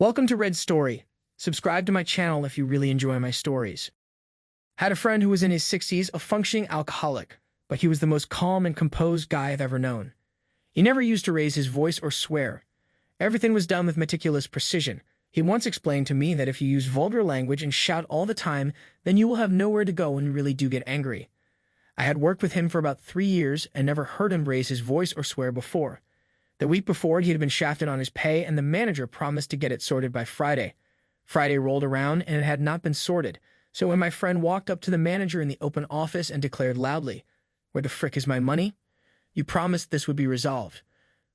Welcome to Red's Story. Subscribe to my channel if you really enjoy my stories. Had a friend who was in his 60s, a functioning alcoholic, but he was the most calm and composed guy I've ever known. He never used to raise his voice or swear. Everything was done with meticulous precision. He once explained to me that if you use vulgar language and shout all the time, then you will have nowhere to go when you really do get angry. I had worked with him for about 3 years and never heard him raise his voice or swear before. The week before, he had been shafted on his pay, and the manager promised to get it sorted by Friday. Friday rolled around, and it had not been sorted, so when my friend walked up to the manager in the open office and declared loudly, "Where the frick is my money? You promised this would be resolved."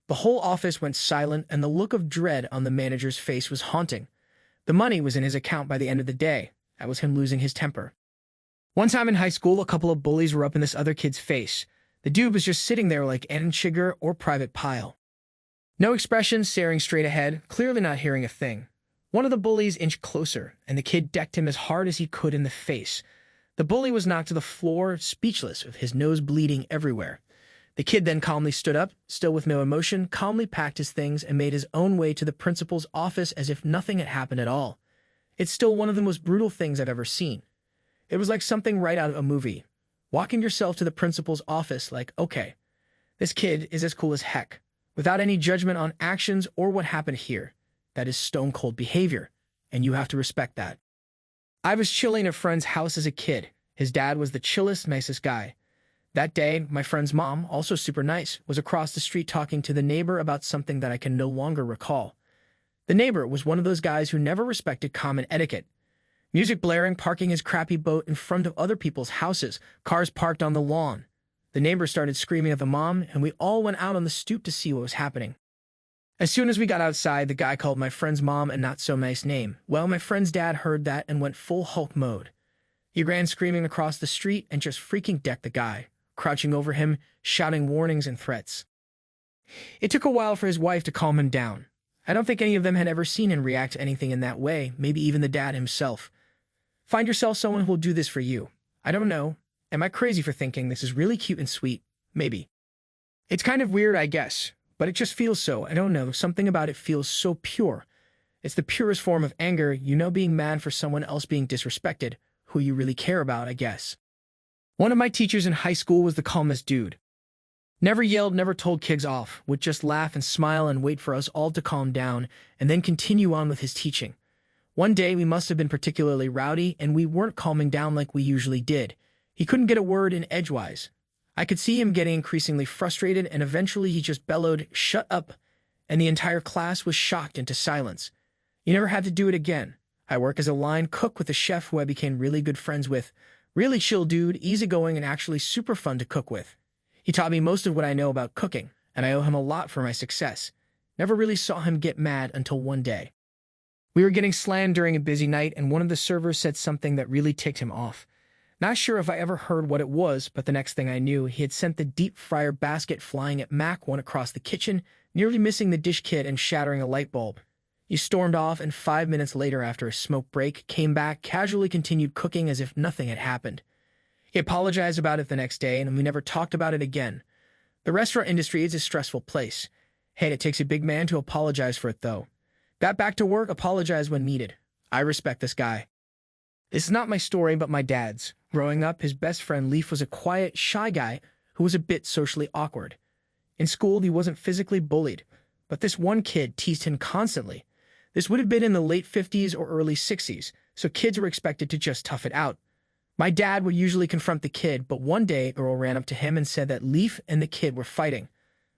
The whole office went silent, and the look of dread on the manager's face was haunting. The money was in his account by the end of the day. That was him losing his temper. One time in high school, a couple of bullies were up in this other kid's face. The dude was just sitting there like Ed and Chigger or Private Pile. No expression, staring straight ahead, clearly not hearing a thing. One of the bullies inched closer, and the kid decked him as hard as he could in the face. The bully was knocked to the floor, speechless, with his nose bleeding everywhere. The kid then calmly stood up, still with no emotion, calmly packed his things, and made his own way to the principal's office as if nothing had happened at all. It's still one of the most brutal things I've ever seen. It was like something right out of a movie. Walking yourself to the principal's office like, okay, this kid is as cool as heck, without any judgment on actions or what happened here. That is stone-cold behavior, and you have to respect that. I was chilling at a friend's house as a kid. His dad was the chillest, nicest guy. That day, my friend's mom, also super nice, was across the street talking to the neighbor about something that I can no longer recall. The neighbor was one of those guys who never respected common etiquette. Music blaring, parking his crappy boat in front of other people's houses, cars parked on the lawn. The neighbor started screaming at the mom, and we all went out on the stoop to see what was happening. As soon as we got outside, the guy called my friend's mom a not-so-nice name. Well, my friend's dad heard that and went full Hulk mode. He ran screaming across the street and just freaking decked the guy, crouching over him, shouting warnings and threats. It took a while for his wife to calm him down. I don't think any of them had ever seen him react to anything in that way, maybe even the dad himself. Find yourself someone who will do this for you. I don't know. Am I crazy for thinking this is really cute and sweet? Maybe. It's kind of weird, I guess, but it just feels so. I don't know. Something about it feels so pure. It's the purest form of anger, being mad for someone else being disrespected, who you really care about, I guess. One of my teachers in high school was the calmest dude. Never yelled, never told kids off, would just laugh and smile and wait for us all to calm down, and then continue on with his teaching. One day, we must have been particularly rowdy, and we weren't calming down like we usually did. He couldn't get a word in edgewise. I could see him getting increasingly frustrated, and eventually he just bellowed, "Shut up," and the entire class was shocked into silence. He never had to do it again. I work as a line cook with a chef who I became really good friends with. Really chill dude, easygoing, and actually super fun to cook with. He taught me most of what I know about cooking, and I owe him a lot for my success. Never really saw him get mad until one day. We were getting slammed during a busy night, and one of the servers said something that really ticked him off. Not sure if I ever heard what it was, but the next thing I knew, he had sent the deep fryer basket flying at Mach 1 across the kitchen, nearly missing the dish kit and shattering a light bulb. He stormed off, and 5 minutes later, after a smoke break, came back, casually continued cooking as if nothing had happened. He apologized about it the next day, and we never talked about it again. The restaurant industry is a stressful place. Hey, it takes a big man to apologize for it, though. Got back to work, apologized when needed. I respect this guy. This is not my story, but my dad's. Growing up, his best friend Leaf was a quiet, shy guy who was a bit socially awkward. In school, he wasn't physically bullied, but this one kid teased him constantly. This would have been in the late 50s or early 60s, so kids were expected to just tough it out. My dad would usually confront the kid, but one day Earl ran up to him and said that Leaf and the kid were fighting.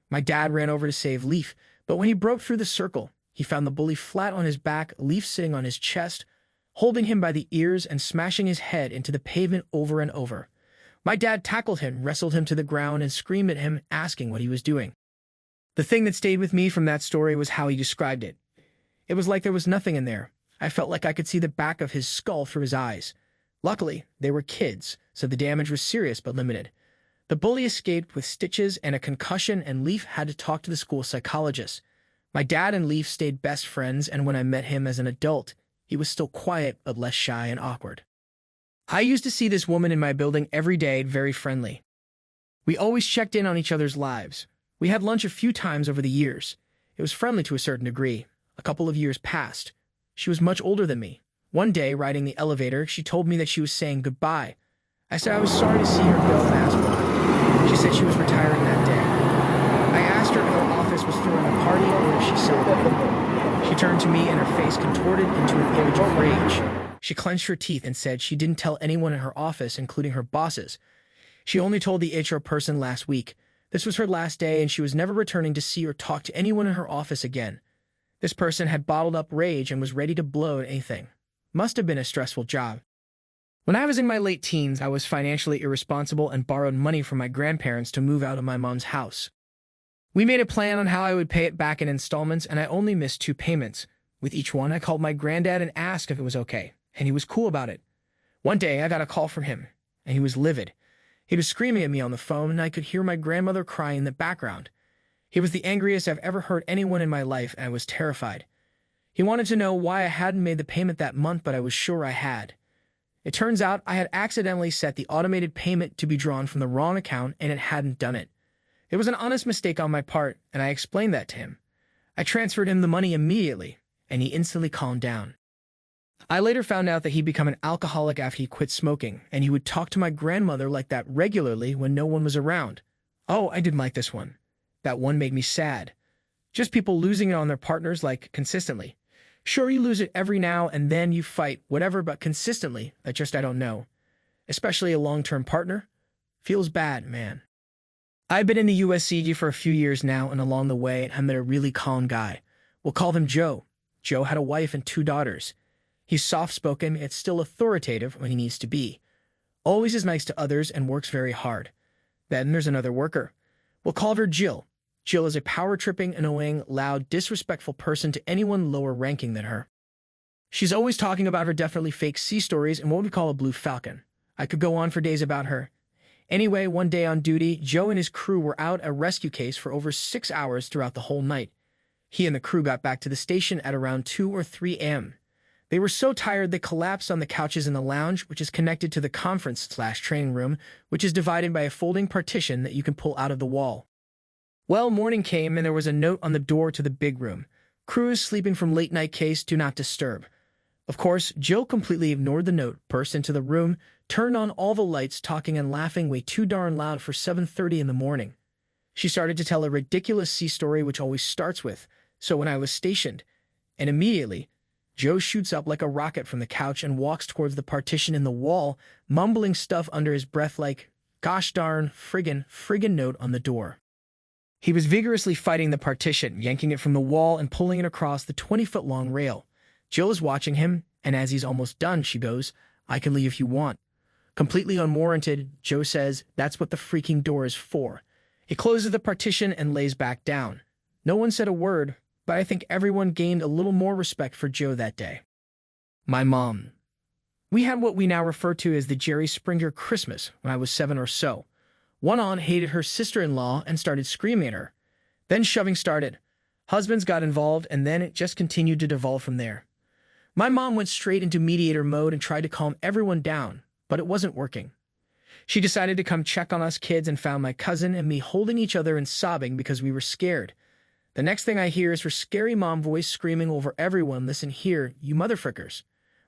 My dad ran over to save Leaf, but when he broke through the circle, he found the bully flat on his back, Leaf sitting on his chest, holding him by the ears and smashing his head into the pavement over and over. My dad tackled him, wrestled him to the ground, and screamed at him, asking what he was doing. The thing that stayed with me from that story was how he described it. It was like there was nothing in there. I felt like I could see the back of his skull through his eyes. Luckily, they were kids, so the damage was serious but limited. The bully escaped with stitches and a concussion, and Leaf had to talk to the school psychologist. My dad and Leaf stayed best friends, and when I met him as an adult, he was still quiet but less shy and awkward. I used to see this woman in my building every day, very friendly. We always checked in on each other's lives. We had lunch a few times over the years. It was friendly to a certain degree. A couple of years passed. She was much older than me. One day, riding the elevator, she told me that she was saying goodbye. I said I was sorry to see her go and asked why. She said she was retiring that day. I asked her if her office was throwing a party or if she celebrated. She turned to me and her face contorted into an image of rage. She clenched her teeth and said she didn't tell anyone in her office, including her bosses. She only told the HR person last week. This was her last day and she was never returning to see or talk to anyone in her office again. This person had bottled up rage and was ready to blow at anything. Must have been a stressful job. When I was in my late teens, I was financially irresponsible and borrowed money from my grandparents to move out of my mom's house. We made a plan on how I would pay it back in installments, and I only missed 2 payments. With each one, I called my granddad and asked if it was okay, and he was cool about it. One day, I got a call from him, and he was livid. He was screaming at me on the phone, and I could hear my grandmother crying in the background. He was the angriest I've ever heard anyone in my life, and I was terrified. He wanted to know why I hadn't made the payment that month, but I was sure I had. It turns out I had accidentally set the automated payment to be drawn from the wrong account, and it hadn't done it. It was an honest mistake on my part, and I explained that to him. I transferred him the money immediately, and he instantly calmed down. I later found out that he'd become an alcoholic after he quit smoking, and he would talk to my grandmother like that regularly when no one was around. Oh, I didn't like this one. That one made me sad. Just people losing it on their partners, like, consistently. Sure, you lose it every now and then, you fight, whatever, but consistently, I don't know. Especially a long-term partner. Feels bad, man. I've been in the USCG for a few years now, and along the way, I met a really calm guy. We'll call him Joe. Joe had a wife and 2 daughters. He's soft-spoken, yet still authoritative when he needs to be. Always is nice to others and works very hard. Then there's another worker. We'll call her Jill. Jill is a power-tripping, annoying, loud, disrespectful person to anyone lower ranking than her. She's always talking about her definitely fake sea stories and what we call a blue falcon. I could go on for days about her. Anyway, one day on duty, Joe and his crew were out a rescue case for over 6 hours throughout the whole night. He and the crew got back to the station at around 2 or 3 a.m. They were so tired they collapsed on the couches in the lounge, which is connected to the conference/training room, which is divided by a folding partition that you can pull out of the wall. Well, morning came and there was a note on the door to the big room. Crew is sleeping from late night case, do not disturb. Of course, Jill completely ignored the note, burst into the room, turned on all the lights, talking and laughing way too darn loud for 7:30 in the morning. She started to tell a ridiculous sea story which always starts with, "So when I was stationed," and immediately, Joe shoots up like a rocket from the couch and walks towards the partition in the wall, mumbling stuff under his breath like, "Gosh darn, friggin' note on the door." He was vigorously fighting the partition, yanking it from the wall and pulling it across the 20-foot-long rail. Jill is watching him, and as he's almost done, she goes, "I can leave if you want." Completely unwarranted, Joe says, "That's what the freaking door is for." He closes the partition and lays back down. No one said a word, but I think everyone gained a little more respect for Joe that day. My mom. We had what we now refer to as the Jerry Springer Christmas when I was 7 or so. One aunt hated her sister-in-law and started screaming at her. Then shoving started. Husbands got involved, and then it just continued to devolve from there. My mom went straight into mediator mode and tried to calm everyone down, but it wasn't working. She decided to come check on us kids and found my cousin and me holding each other and sobbing because we were scared. The next thing I hear is her scary mom voice screaming over everyone, "Listen here, you motherfrickers.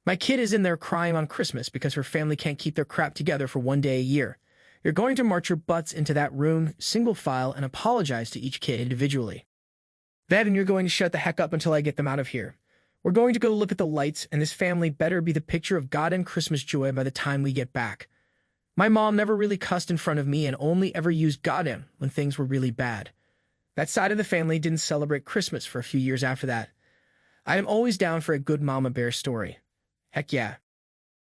My kid is in there crying on Christmas because her family can't keep their crap together for 1 day a year. You're going to march your butts into that room, single file, and apologize to each kid individually. Then you're going to shut the heck up until I get them out of here. We're going to go look at the lights, and this family better be the picture of God and Christmas joy by the time we get back." My mom never really cussed in front of me and only ever used "goddamn" when things were really bad. That side of the family didn't celebrate Christmas for a few years after that. I am always down for a good mama bear story. Heck yeah.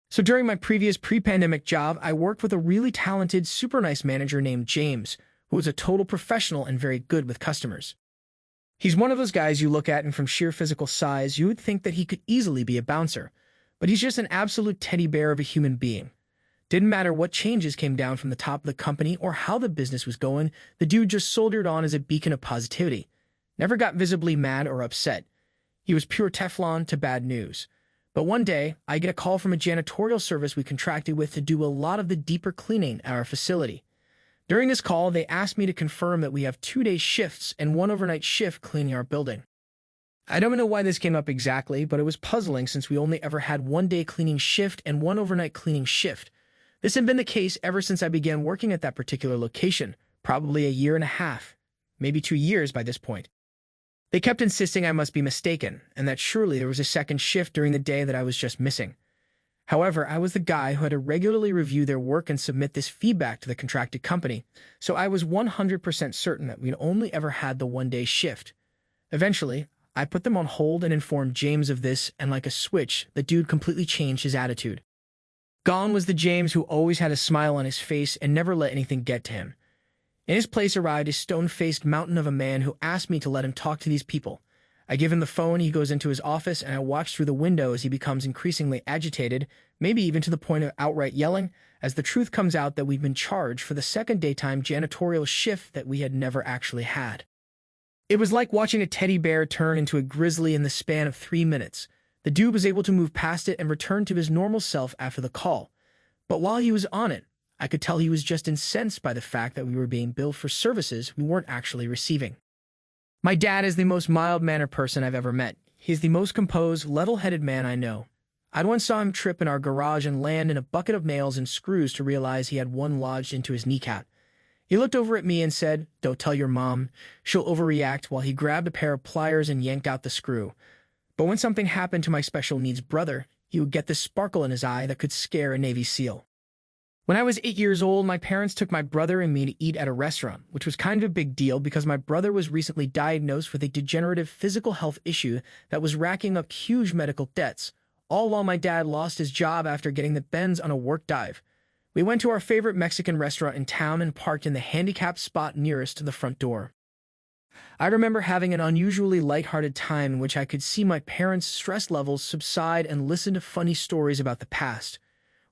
So during my previous pre-pandemic job, I worked with a really talented, super nice manager named James, who was a total professional and very good with customers. He's one of those guys you look at and from sheer physical size, you would think that he could easily be a bouncer. But he's just an absolute teddy bear of a human being. Didn't matter what changes came down from the top of the company or how the business was going, the dude just soldiered on as a beacon of positivity. Never got visibly mad or upset. He was pure Teflon to bad news. But one day, I get a call from a janitorial service we contracted with to do a lot of the deeper cleaning at our facility. During this call, they asked me to confirm that we have 2-day shifts and 1 overnight shift cleaning our building. I don't know why this came up exactly, but it was puzzling since we only ever had one day cleaning shift and one overnight cleaning shift. This had been the case ever since I began working at that particular location, probably a year and a half, maybe 2 years by this point. They kept insisting I must be mistaken, and that surely there was a second shift during the day that I was just missing. However, I was the guy who had to regularly review their work and submit this feedback to the contracted company, so I was 100% certain that we'd only ever had the one-day shift. Eventually, I put them on hold and informed James of this, and like a switch, the dude completely changed his attitude. Gone was the James who always had a smile on his face and never let anything get to him. In his place arrived a stone-faced mountain of a man who asked me to let him talk to these people. I give him the phone, he goes into his office, and I watch through the window as he becomes increasingly agitated, maybe even to the point of outright yelling, as the truth comes out that we've been charged for the second daytime janitorial shift that we had never actually had. It was like watching a teddy bear turn into a grizzly in the span of 3 minutes. The dude was able to move past it and return to his normal self after the call. But while he was on it, I could tell he was just incensed by the fact that we were being billed for services we weren't actually receiving. My dad is the most mild-mannered person I've ever met. He's the most composed, level-headed man I know. I once saw him trip in our garage and land in a bucket of nails and screws to realize he had one lodged into his kneecap. He looked over at me and said, "Don't tell your mom. She'll overreact," while he grabbed a pair of pliers and yanked out the screw. But when something happened to my special needs brother, he would get this sparkle in his eye that could scare a Navy SEAL. When I was 8 years old, my parents took my brother and me to eat at a restaurant, which was kind of a big deal because my brother was recently diagnosed with a degenerative physical health issue that was racking up huge medical debts, all while my dad lost his job after getting the bends on a work dive. We went to our favorite Mexican restaurant in town and parked in the handicapped spot nearest to the front door. I remember having an unusually lighthearted time in which I could see my parents' stress levels subside and listen to funny stories about the past.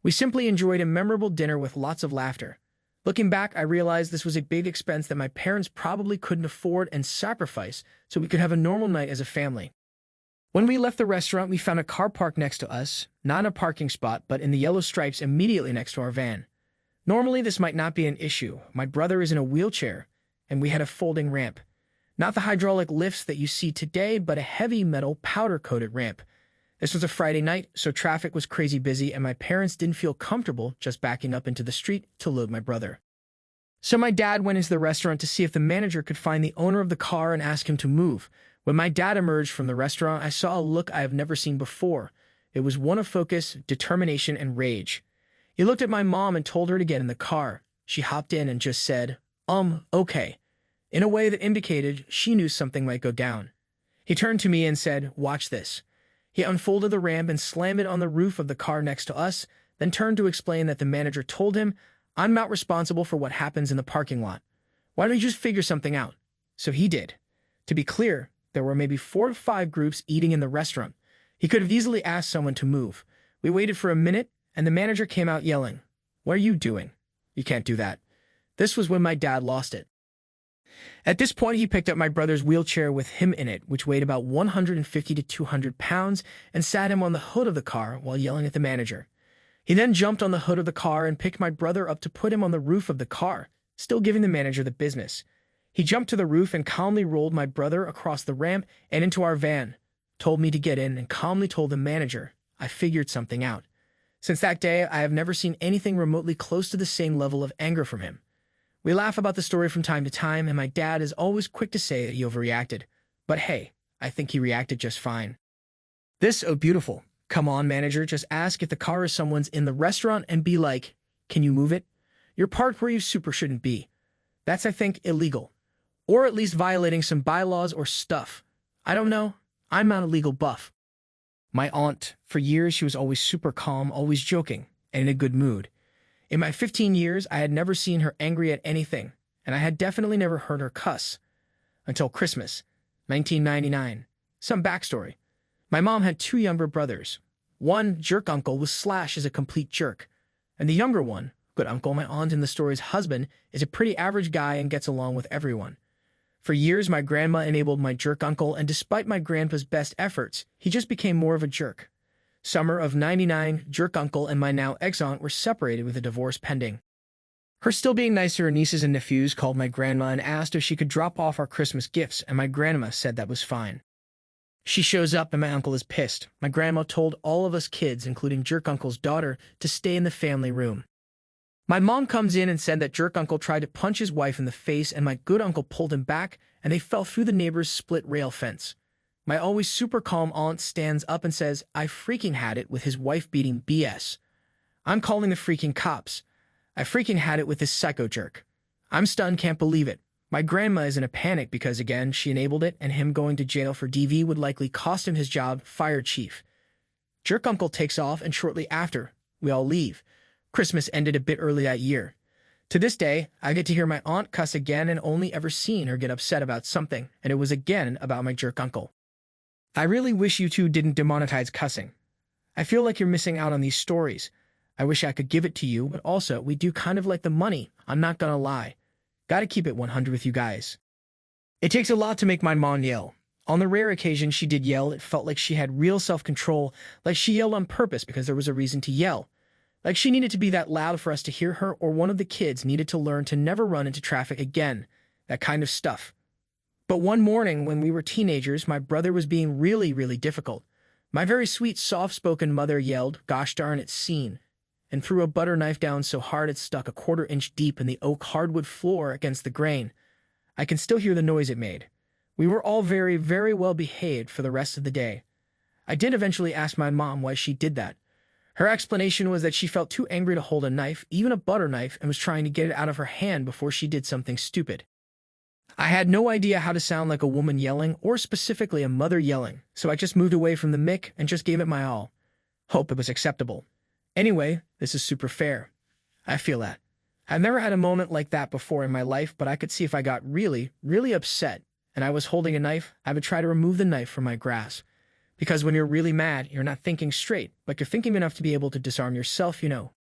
We simply enjoyed a memorable dinner with lots of laughter. Looking back, I realized this was a big expense that my parents probably couldn't afford and sacrifice so we could have a normal night as a family. When we left the restaurant, we found a car parked next to us, not in a parking spot, but in the yellow stripes immediately next to our van. Normally, this might not be an issue. My brother is in a wheelchair, and we had a folding ramp. Not the hydraulic lifts that you see today, but a heavy metal powder-coated ramp. This was a Friday night, so traffic was crazy busy, and my parents didn't feel comfortable just backing up into the street to load my brother. So my dad went into the restaurant to see if the manager could find the owner of the car and ask him to move. When my dad emerged from the restaurant, I saw a look I have never seen before. It was one of focus, determination, and rage. He looked at my mom and told her to get in the car. She hopped in and just said, okay, in a way that indicated she knew something might go down. He turned to me and said, "Watch this." He unfolded the ramp and slammed it on the roof of the car next to us, then turned to explain that the manager told him, "I'm not responsible for what happens in the parking lot. Why don't you just figure something out?" So he did. To be clear, there were maybe 4 to 5 groups eating in the restaurant. He could have easily asked someone to move. We waited for a minute, and the manager came out yelling, "What are you doing? You can't do that." This was when my dad lost it. At this point, he picked up my brother's wheelchair with him in it, which weighed about 150 to 200 pounds, and sat him on the hood of the car while yelling at the manager. He then jumped on the hood of the car and picked my brother up to put him on the roof of the car, still giving the manager the business. He jumped to the roof and calmly rolled my brother across the ramp and into our van, told me to get in, and calmly told the manager I figured something out. Since that day, I have never seen anything remotely close to the same level of anger from him. We laugh about the story from time to time, and my dad is always quick to say that he overreacted. But hey, I think he reacted just fine. Oh beautiful. Come on, manager, just ask if the car is someone's in the restaurant and be like, "Can you move it?" You're parked where you super shouldn't be. That's, I think, illegal. Or at least violating some bylaws or stuff. I don't know. I'm not a legal buff. My aunt, for years, she was always super calm, always joking, and in a good mood. In my 15 years, I had never seen her angry at anything, and I had definitely never heard her cuss. Until Christmas, 1999. Some backstory. My mom had 2 younger brothers. One, jerk uncle, was Slash as a complete jerk. And the younger one, good uncle, my aunt in the story's husband, is a pretty average guy and gets along with everyone. For years, my grandma enabled my jerk uncle, and despite my grandpa's best efforts, he just became more of a jerk. Summer of '99, jerk uncle and my now ex-aunt were separated with a divorce pending. Her still being nice to her nieces and nephews called my grandma and asked if she could drop off our Christmas gifts, and my grandma said that was fine. She shows up and my uncle is pissed. My grandma told all of us kids, including Jerk Uncle's daughter, to stay in the family room. My mom comes in and said that Jerk Uncle tried to punch his wife in the face and my good uncle pulled him back and they fell through the neighbor's split rail fence. My always super calm aunt stands up and says, I freaking had it with his wife beating BS. I'm calling the freaking cops. I freaking had it with this psycho jerk. I'm stunned, can't believe it. My grandma is in a panic because, again, she enabled it and him going to jail for DV would likely cost him his job, fire chief. Jerk Uncle takes off and shortly after, we all leave. Christmas ended a bit early that year. To this day, I get to hear my aunt cuss again and only ever seen her get upset about something, and it was again about my jerk uncle. I really wish you two didn't demonetize cussing. I feel like you're missing out on these stories. I wish I could give it to you, but also, we do kind of like the money, I'm not gonna lie. Gotta keep it 100 with you guys. It takes a lot to make my mom yell. On the rare occasion she did yell, it felt like she had real self-control, like she yelled on purpose because there was a reason to yell. Like she needed to be that loud for us to hear her, or one of the kids needed to learn to never run into traffic again. That kind of stuff. But one morning when we were teenagers, my brother was being really difficult. My very sweet, soft-spoken mother yelled, "Gosh darn it, scene," and threw a butter knife down so hard it stuck a quarter-inch deep in the oak hardwood floor against the grain. I can still hear the noise it made. We were all very well behaved for the rest of the day. I did eventually ask my mom why she did that. Her explanation was that she felt too angry to hold a knife, even a butter knife, and was trying to get it out of her hand before she did something stupid. I had no idea how to sound like a woman yelling, or specifically a mother yelling, so I just moved away from the mic and just gave it my all. Hope it was acceptable. Anyway, this is super fair. I feel that. I've never had a moment like that before in my life, but I could see if I got really upset and I was holding a knife, I would try to remove the knife from my grasp. Because when you're really mad, you're not thinking straight, but you're thinking enough to be able to disarm yourself, you know.